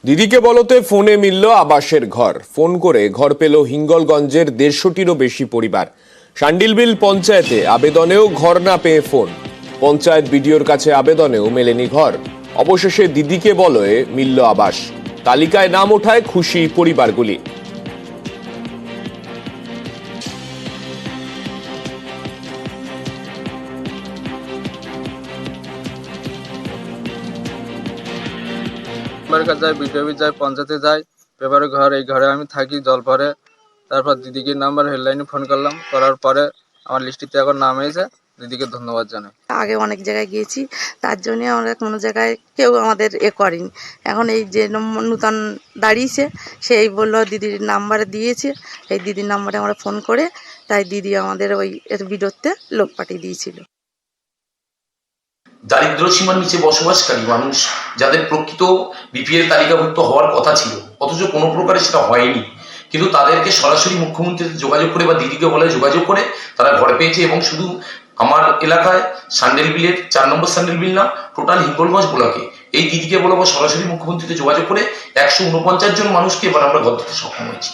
দিদিকে বলতে ফোনে মিলল আবাসের ঘর। ফোন করে ঘর পেল হিঙ্গলগঞ্জের 150টিরও বেশি পরিবার। শান্ডিলবিল পঞ্চায়েতে আবেদনেও ঘর না পেয়ে ফোন। পঞ্চায়েত বিডিওর কাছে আবেদনেও মেলেনি ঘর। অবশেষে দিদিকে বলয়ে মিলল আবাস। তালিকায় নাম ওঠায় খুশি পরিবারগুলি। যায়, বিডিও যায়, পঞ্চায়েতে যায়, পেপারে ঘর, এই ঘরে আমি থাকি জল পরে। তারপর দিদিকে নাম্বার হেডলাইনে ফোন করলাম, করার পরে আমার লিস্টিতে এখন নাম এসেছে। দিদিকে ধন্যবাদ জানাই। আগে অনেক জায়গায় গিয়েছি, তার জন্য আমরা কোনো জায়গায় কেউ আমাদের করেনি। এখন এই যে নূতন দাঁড়িয়েছে সেই বললো দিদির নাম্বার দিয়েছে, এই দিদির নাম্বারে আমরা ফোন করে, তাই দিদি আমাদের ওই বিডিওতে লোক পাঠিয়ে দিয়েছিল। দারিদ্র সীমার নিচে বসবাসকারী মানুষ যাদের প্রকৃত বিপিএল তালিকাভুক্ত হওয়ার কথা ছিল, অথচ কোনো প্রকারে সেটা হয়নি, কিন্তু তাদেরকে সরাসরি মুখ্যমন্ত্রীর যোগাযোগ করে বা দিদিকে বলে যোগাযোগ করে তারা ঘর পেয়েছে। এবং শুধু আমার এলাকায় শান্ডিলবিলের 4 নম্বর শান্ডিলবিল না, টোটাল হিঙ্গলগঞ্জ ব্লকে এই দিদিকে বলে সরাসরি মুখ্যমন্ত্রীতে যোগাযোগ করে 149 জন মানুষকে এবার আমরা ঘর দিতে সক্ষম হয়েছি।